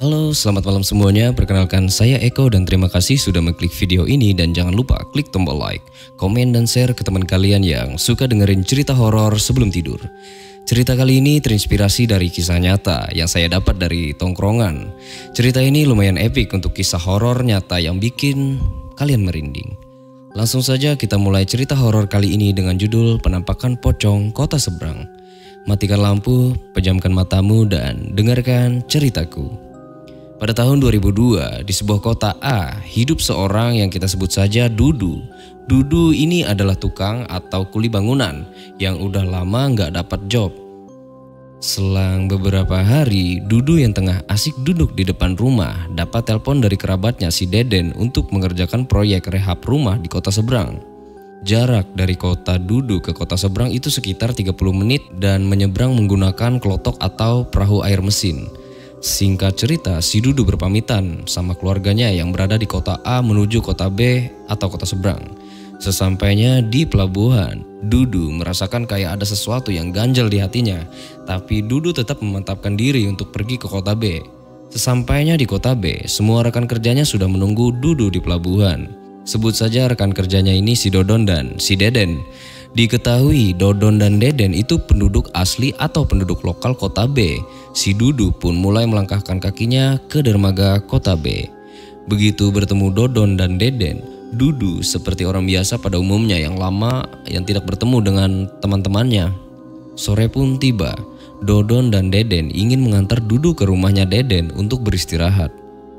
Halo, selamat malam semuanya. Perkenalkan saya Eko dan terima kasih sudah mengklik video ini dan jangan lupa klik tombol like, komen dan share ke teman kalian yang suka dengerin cerita horor sebelum tidur. Cerita kali ini terinspirasi dari kisah nyata yang saya dapat dari tongkrongan. Cerita ini lumayan epik untuk kisah horor nyata yang bikin kalian merinding. Langsung saja kita mulai cerita horor kali ini dengan judul Penampakan Pocong Kota Seberang. Matikan lampu, pejamkan matamu dan dengarkan ceritaku. Pada tahun 2002, di sebuah kota A, hidup seorang yang kita sebut saja Dudu. Dudu ini adalah tukang atau kuli bangunan yang udah lama nggak dapat job. Selang beberapa hari, Dudu yang tengah asik duduk di depan rumah dapat telepon dari kerabatnya si Deden untuk mengerjakan proyek rehab rumah di kota seberang. Jarak dari kota Dudu ke kota seberang itu sekitar 30 menit dan menyeberang menggunakan klotok atau perahu air mesin. Singkat cerita, si Dudu berpamitan sama keluarganya yang berada di kota A menuju kota B atau kota seberang. Sesampainya di pelabuhan, Dudu merasakan kayak ada sesuatu yang ganjel di hatinya. Tapi Dudu tetap memantapkan diri untuk pergi ke kota B. Sesampainya di kota B, semua rekan kerjanya sudah menunggu Dudu di pelabuhan. Sebut saja rekan kerjanya ini si Dodon dan si Deden. Diketahui Dodon dan Deden itu penduduk asli atau penduduk lokal kota B. Si Dudu pun mulai melangkahkan kakinya ke dermaga kota B. Begitu bertemu Dodon dan Deden, Dudu seperti orang biasa pada umumnya yang lama yang tidak bertemu dengan teman-temannya. Sore pun tiba. Dodon dan Deden ingin mengantar Dudu ke rumahnya Deden untuk beristirahat.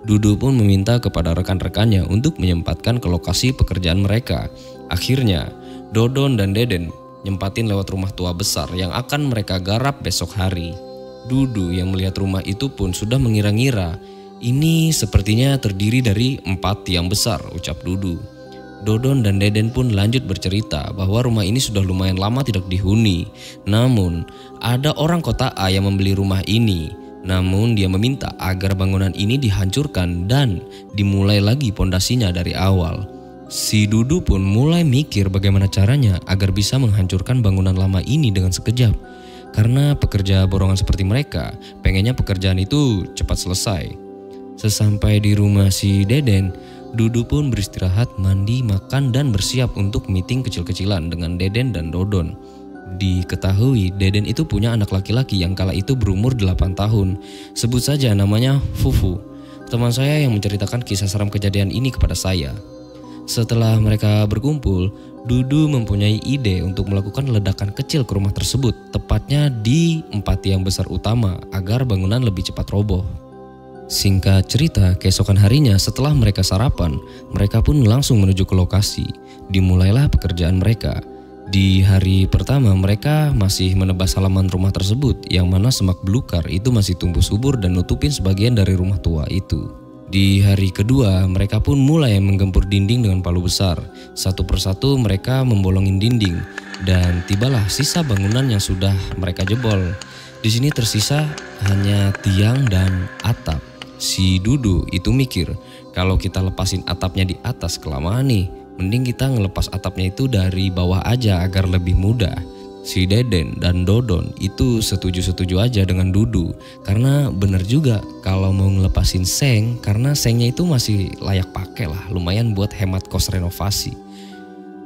Dudu pun meminta kepada rekan-rekannya untuk menyempatkan ke lokasi pekerjaan mereka. Akhirnya, Dodon dan Deden nyempatin lewat rumah tua besar yang akan mereka garap besok hari. Dudu yang melihat rumah itu pun sudah mengira-ngira, ini sepertinya terdiri dari 4 tiang besar, ucap Dudu. Dodon dan Deden pun lanjut bercerita bahwa rumah ini sudah lumayan lama tidak dihuni. Namun, ada orang kota A yang membeli rumah ini. Namun dia meminta agar bangunan ini dihancurkan dan dimulai lagi pondasinya dari awal. Si Dudu pun mulai mikir bagaimana caranya agar bisa menghancurkan bangunan lama ini dengan sekejap. Karena pekerja borongan seperti mereka, pengennya pekerjaan itu cepat selesai. Sesampai di rumah si Deden, Dudu pun beristirahat, mandi, makan, dan bersiap untuk meeting kecil-kecilan dengan Deden dan Dodon. Diketahui Deden itu punya anak laki-laki yang kala itu berumur 8 tahun. Sebut saja namanya Fufu. Teman saya yang menceritakan kisah seram kejadian ini kepada saya. Setelah mereka berkumpul, Dudu mempunyai ide untuk melakukan ledakan kecil ke rumah tersebut, tepatnya di 4 tiang besar utama agar bangunan lebih cepat roboh. Singkat cerita, keesokan harinya setelah mereka sarapan, mereka pun langsung menuju ke lokasi. Dimulailah pekerjaan mereka. Di hari pertama mereka masih menebas halaman rumah tersebut yang mana semak belukar itu masih tumbuh subur dan nutupin sebagian dari rumah tua itu. Di hari kedua mereka pun mulai menggempur dinding dengan palu besar. Satu persatu mereka membolongin dinding dan tibalah sisa bangunan yang sudah mereka jebol. Di sini tersisa hanya tiang dan atap. Si Dudu itu mikir, kalau kita lepasin atapnya di atas kelamaan nih, mending kita ngelepas atapnya itu dari bawah aja agar lebih mudah. Si Deden dan Dodon itu setuju-setuju aja dengan Dudu. Karena bener juga kalau mau ngelepasin seng, karena sengnya itu masih layak pakai lah, lumayan buat hemat kos renovasi.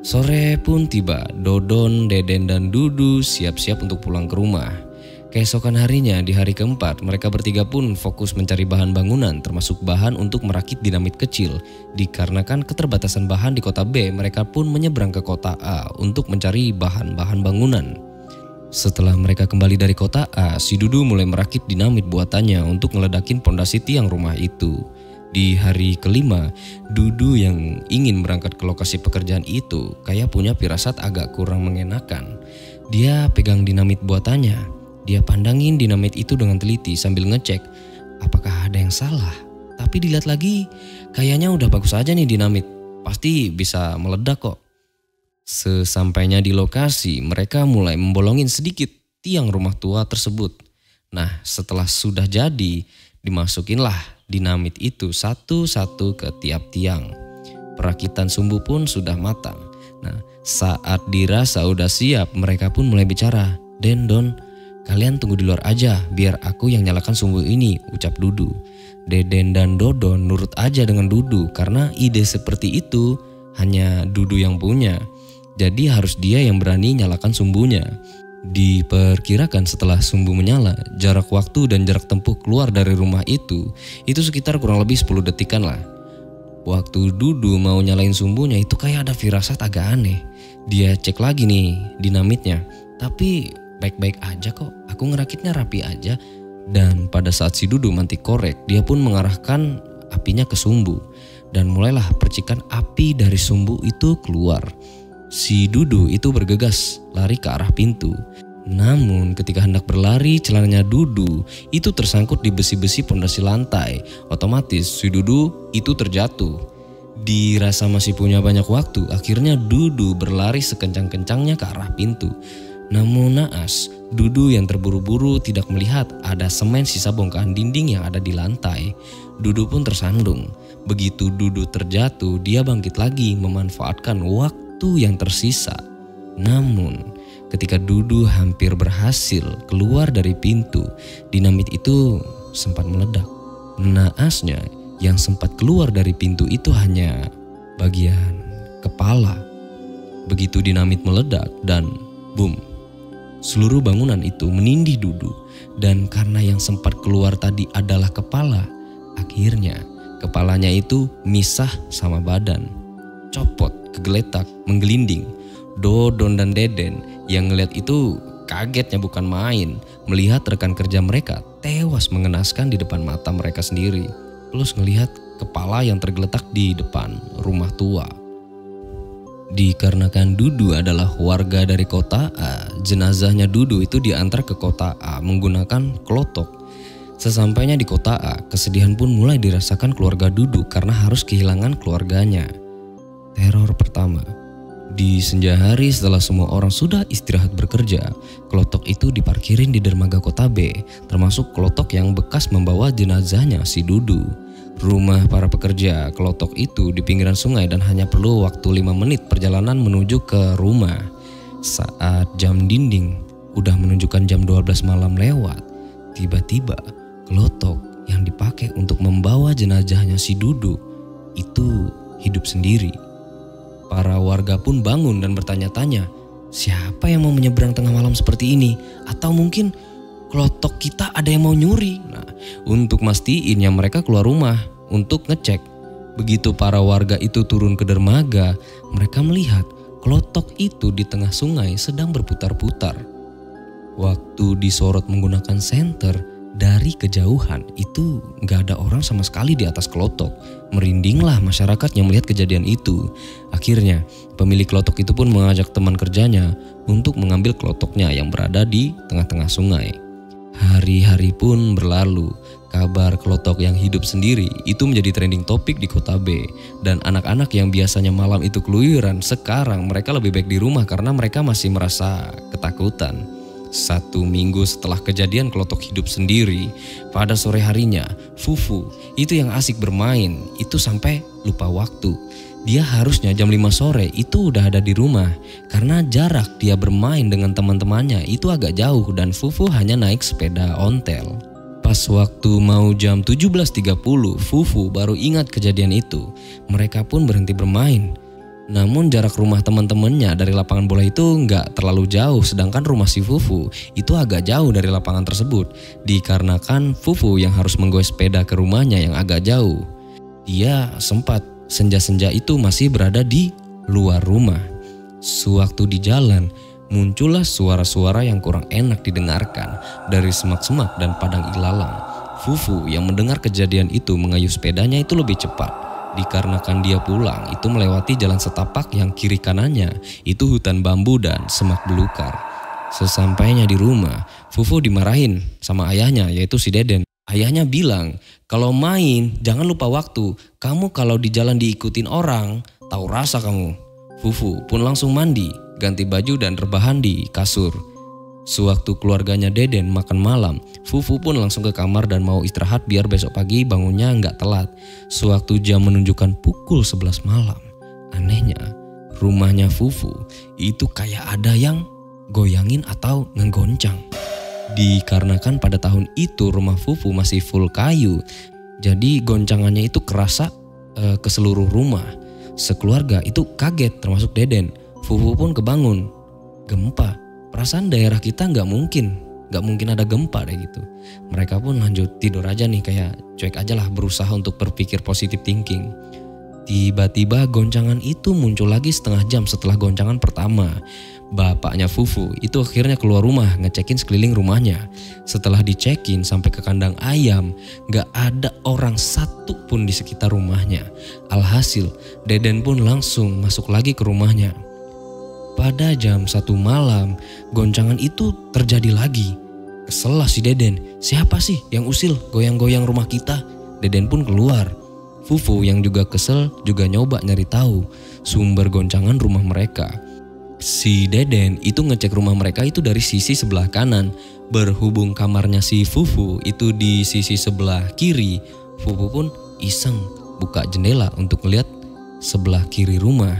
Sore pun tiba, Dodon, Deden dan Dudu siap-siap untuk pulang ke rumah. Keesokan harinya di hari keempat mereka bertiga pun fokus mencari bahan bangunan termasuk bahan untuk merakit dinamit kecil. Dikarenakan keterbatasan bahan di kota B, mereka pun menyeberang ke kota A untuk mencari bahan-bahan bangunan. Setelah mereka kembali dari kota A, si Dudu mulai merakit dinamit buatannya untuk ngeledakin pondasi tiang rumah itu. Di hari kelima, Dudu yang ingin berangkat ke lokasi pekerjaan itu kayak punya firasat agak kurang mengenakan. Dia pegang dinamit buatannya. Dia pandangin dinamit itu dengan teliti sambil ngecek apakah ada yang salah. Tapi dilihat lagi, kayaknya udah bagus aja nih dinamit. Pasti bisa meledak kok. Sesampainya di lokasi, mereka mulai membolongin sedikit tiang rumah tua tersebut. Nah, setelah sudah jadi, dimasukinlah dinamit itu satu-satu ke tiap tiang. Perakitan sumbu pun sudah matang. Nah, saat dirasa udah siap, mereka pun mulai bicara. Den, Don, Kalian tunggu di luar aja, biar aku yang nyalakan sumbu ini, ucap Dudu. Deden dan Dodon nurut aja dengan Dudu karena ide seperti itu hanya Dudu yang punya. Jadi harus dia yang berani nyalakan sumbunya. Diperkirakan setelah sumbu menyala, jarak waktu dan jarak tempuh keluar dari rumah itu sekitar kurang lebih 10 detikan lah. Waktu Dudu mau nyalain sumbunya itu kayak ada firasat agak aneh. Dia cek lagi nih dinamitnya, tapi baik-baik aja kok, aku ngerakitnya rapi aja. Dan pada saat si Dudu mantik korek, dia pun mengarahkan apinya ke sumbu. Dan mulailah percikan api dari sumbu itu keluar. Si Dudu itu bergegas lari ke arah pintu. Namun ketika hendak berlari, celananya Dudu itu tersangkut di besi-besi pondasi lantai. Otomatis si Dudu itu terjatuh. Dirasa masih punya banyak waktu, akhirnya Dudu berlari sekencang-kencangnya ke arah pintu. Namun naas, Dudu yang terburu-buru tidak melihat ada semen sisa bongkahan dinding yang ada di lantai. Dudu pun tersandung. Begitu Dudu terjatuh, dia bangkit lagi memanfaatkan waktu yang tersisa. Namun ketika Dudu hampir berhasil keluar dari pintu, dinamit itu sempat meledak. Naasnya, yang sempat keluar dari pintu itu hanya bagian kepala. Begitu dinamit meledak dan boom, seluruh bangunan itu menindih Dudu. Dan karena yang sempat keluar tadi adalah kepala, akhirnya kepalanya itu misah sama badan. Copot, kegeletak, menggelinding. Dodon dan Deden yang ngeliat itu kagetnya bukan main, melihat rekan kerja mereka tewas mengenaskan di depan mata mereka sendiri, plus ngelihat kepala yang tergeletak di depan rumah tua. Dikarenakan Dudu adalah warga dari kota A, jenazahnya Dudu itu diantar ke kota A menggunakan klotok. Sesampainya di kota A, kesedihan pun mulai dirasakan keluarga Dudu karena harus kehilangan keluarganya. Teror pertama. Di senja hari setelah semua orang sudah istirahat bekerja, klotok itu diparkirin di dermaga kota B, termasuk klotok yang bekas membawa jenazahnya si Dudu. Rumah para pekerja klotok itu di pinggiran sungai dan hanya perlu waktu 5 menit perjalanan menuju ke rumah. Saat jam dinding udah menunjukkan jam 12 malam lewat, tiba-tiba klotok yang dipakai untuk membawa jenazahnya si Dudu itu hidup sendiri. Para warga pun bangun dan bertanya-tanya, siapa yang mau menyeberang tengah malam seperti ini? Atau mungkin klotok kita ada yang mau nyuri? Nah, untuk mastiinnya mereka keluar rumah untuk ngecek. Begitu para warga itu turun ke dermaga, mereka melihat klotok itu di tengah sungai sedang berputar-putar. Waktu disorot menggunakan senter, dari kejauhan itu gak ada orang sama sekali di atas klotok. Merindinglah masyarakat yang melihat kejadian itu. Akhirnya pemilik klotok itu pun mengajak teman kerjanya untuk mengambil klotoknya yang berada di tengah-tengah sungai. Hari-hari pun berlalu. Kabar klotok yang hidup sendiri itu menjadi trending topik di kota B. Dan anak-anak yang biasanya malam itu keluyuran, sekarang mereka lebih baik di rumah karena mereka masih merasa ketakutan. 1 minggu setelah kejadian klotok hidup sendiri, pada sore harinya Fufu itu yang asik bermain itu sampai lupa waktu. Dia harusnya jam 5 sore itu udah ada di rumah, karena jarak dia bermain dengan teman-temannya itu agak jauh dan Fufu hanya naik sepeda ontel. Pas waktu mau jam 17.30, Fufu baru ingat kejadian itu. Mereka pun berhenti bermain. Namun jarak rumah teman-temannya dari lapangan bola itu nggak terlalu jauh, sedangkan rumah si Fufu itu agak jauh dari lapangan tersebut. Dikarenakan Fufu yang harus menggoes sepeda ke rumahnya yang agak jauh, dia sempat senja-senja itu masih berada di luar rumah. Sewaktu di jalan, muncullah suara-suara yang kurang enak didengarkan dari semak-semak dan padang ilalang. Fufu yang mendengar kejadian itu mengayuh sepedanya itu lebih cepat. Dikarenakan dia pulang itu melewati jalan setapak yang kiri kanannya itu hutan bambu dan semak belukar. Sesampainya di rumah, Fufu dimarahin sama ayahnya yaitu si Deden. Ayahnya bilang, kalau main jangan lupa waktu, kamu kalau di jalan diikutin orang, tahu rasa kamu. Fufu pun langsung mandi, ganti baju dan rebahan di kasur. Sewaktu keluarganya Deden makan malam, Fufu pun langsung ke kamar dan mau istirahat biar besok pagi bangunnya nggak telat. Sewaktu jam menunjukkan pukul 11 malam, anehnya rumahnya Fufu itu kayak ada yang goyangin atau ngegoncang. Dikarenakan pada tahun itu rumah Fufu masih full kayu, jadi goncangannya itu kerasa ke seluruh rumah. Sekeluarga itu kaget termasuk Deden. Fufu pun kebangun. Gempa, perasaan daerah kita nggak mungkin ada gempa deh gitu. Mereka pun lanjut tidur aja nih, kayak cuek aja lah, berusaha untuk berpikir positive thinking. Tiba-tiba goncangan itu muncul lagi setengah jam setelah goncangan pertama. Bapaknya Fufu itu akhirnya keluar rumah ngecekin sekeliling rumahnya. Setelah dicekin sampai ke kandang ayam, gak ada orang satu pun di sekitar rumahnya. Alhasil Deden pun langsung masuk lagi ke rumahnya. Pada jam 1 malam goncangan itu terjadi lagi. Kesel lah si Deden, siapa sih yang usil goyang-goyang rumah kita? Deden pun keluar. Fufu yang juga kesel juga nyoba nyari tahu sumber goncangan rumah mereka. Si Deden itu ngecek rumah mereka itu dari sisi sebelah kanan. Berhubung kamarnya si Fufu itu di sisi sebelah kiri, Fufu pun iseng buka jendela untuk melihat sebelah kiri rumah.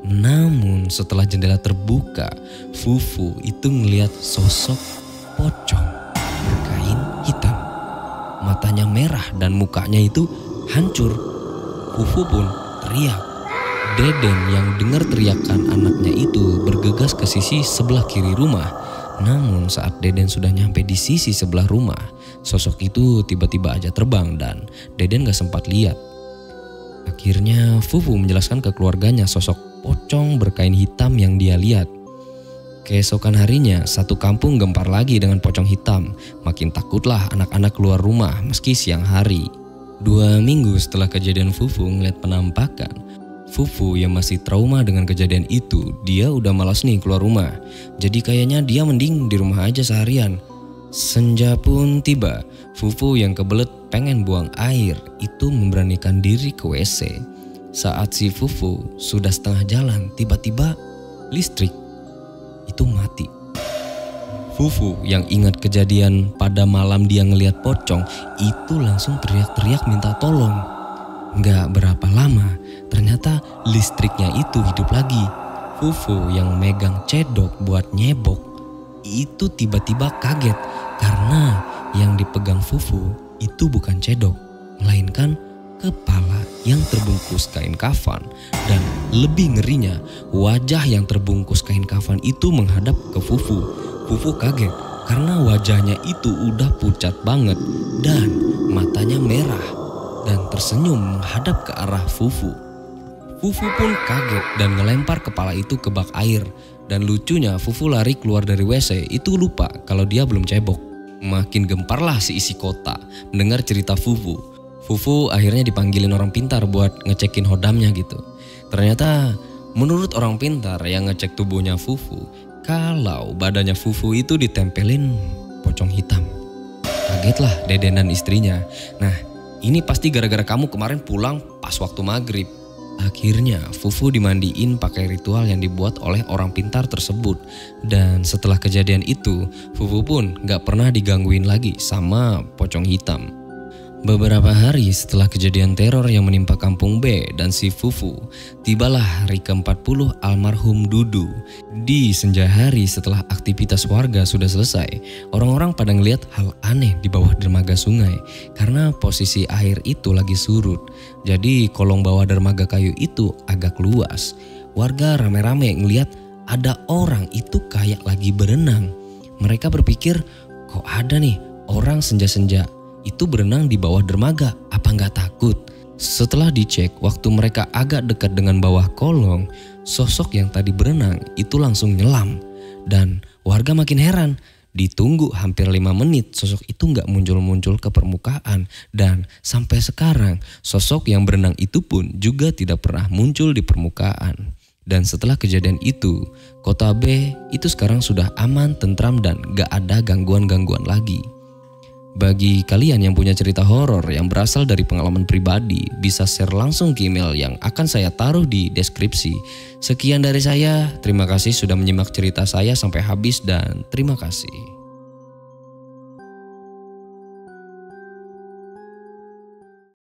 Namun setelah jendela terbuka, Fufu itu melihat sosok pocong berkain hitam. Matanya merah dan mukanya itu hancur. Fufu pun teriak. Deden yang dengar teriakan anaknya itu bergegas ke sisi sebelah kiri rumah. Namun saat Deden sudah nyampe di sisi sebelah rumah, sosok itu tiba-tiba aja terbang dan Deden gak sempat lihat. Akhirnya Fufu menjelaskan ke keluarganya sosok pocong berkain hitam yang dia lihat. Keesokan harinya satu kampung gempar lagi dengan pocong hitam. Makin takutlah anak-anak keluar rumah meski siang hari. 2 minggu setelah kejadian Fufu ngeliat penampakan, Fufu yang masih trauma dengan kejadian itu, dia udah malas nih keluar rumah. Jadi kayaknya dia mending di rumah aja seharian. Senja pun tiba. Fufu yang kebelet pengen buang air itu memberanikan diri ke WC. Saat si Fufu sudah setengah jalan, tiba-tiba listrik itu mati. Fufu yang ingat kejadian pada malam dia ngelihat pocong itu langsung teriak-teriak minta tolong. Gak berapa lama ternyata listriknya itu hidup lagi. Fufu yang megang cedok buat nyebok itu tiba-tiba kaget karena yang dipegang Fufu itu bukan cedok, melainkan kepala yang terbungkus kain kafan. Dan lebih ngerinya, wajah yang terbungkus kain kafan itu menghadap ke Fufu. Fufu kaget karena wajahnya itu udah pucat banget dan matanya merah dan tersenyum menghadap ke arah Fufu. Fufu pun kaget dan ngelempar kepala itu ke bak air. Dan lucunya Fufu lari keluar dari WC itu lupa kalau dia belum cebok. Makin gemparlah si isi kota mendengar cerita Fufu. Fufu akhirnya dipanggilin orang pintar buat ngecekin hodamnya gitu. Ternyata menurut orang pintar yang ngecek tubuhnya Fufu, kalau badannya Fufu itu ditempelin pocong hitam. Kagetlah Deden dan istrinya. Nah, ini pasti gara-gara kamu kemarin pulang pas waktu maghrib. Akhirnya Fufu dimandiin pakai ritual yang dibuat oleh orang pintar tersebut. Dan setelah kejadian itu, Fufu pun gak pernah digangguin lagi sama pocong hitam. Beberapa hari setelah kejadian teror yang menimpa kampung B dan si Fufu, tibalah hari ke-40 almarhum Dudu. Di senja hari setelah aktivitas warga sudah selesai, orang-orang pada ngeliat hal aneh di bawah dermaga sungai karena posisi air itu lagi surut. Jadi kolong bawah dermaga kayu itu agak luas. Warga rame-rame ngeliat ada orang itu kayak lagi berenang. Mereka berpikir, kok ada nih orang senja-senja itu berenang di bawah dermaga, apa nggak takut? Setelah dicek, waktu mereka agak dekat dengan bawah kolong, sosok yang tadi berenang itu langsung nyelam. Dan warga makin heran, ditunggu hampir 5 menit sosok itu nggak muncul-muncul ke permukaan. Dan sampai sekarang sosok yang berenang itu pun juga tidak pernah muncul di permukaan. Dan setelah kejadian itu, kota B itu sekarang sudah aman, tentram dan gak ada gangguan-gangguan lagi. Bagi kalian yang punya cerita horor yang berasal dari pengalaman pribadi, bisa share langsung ke email yang akan saya taruh di deskripsi. Sekian dari saya, terima kasih sudah menyimak cerita saya sampai habis dan terima kasih.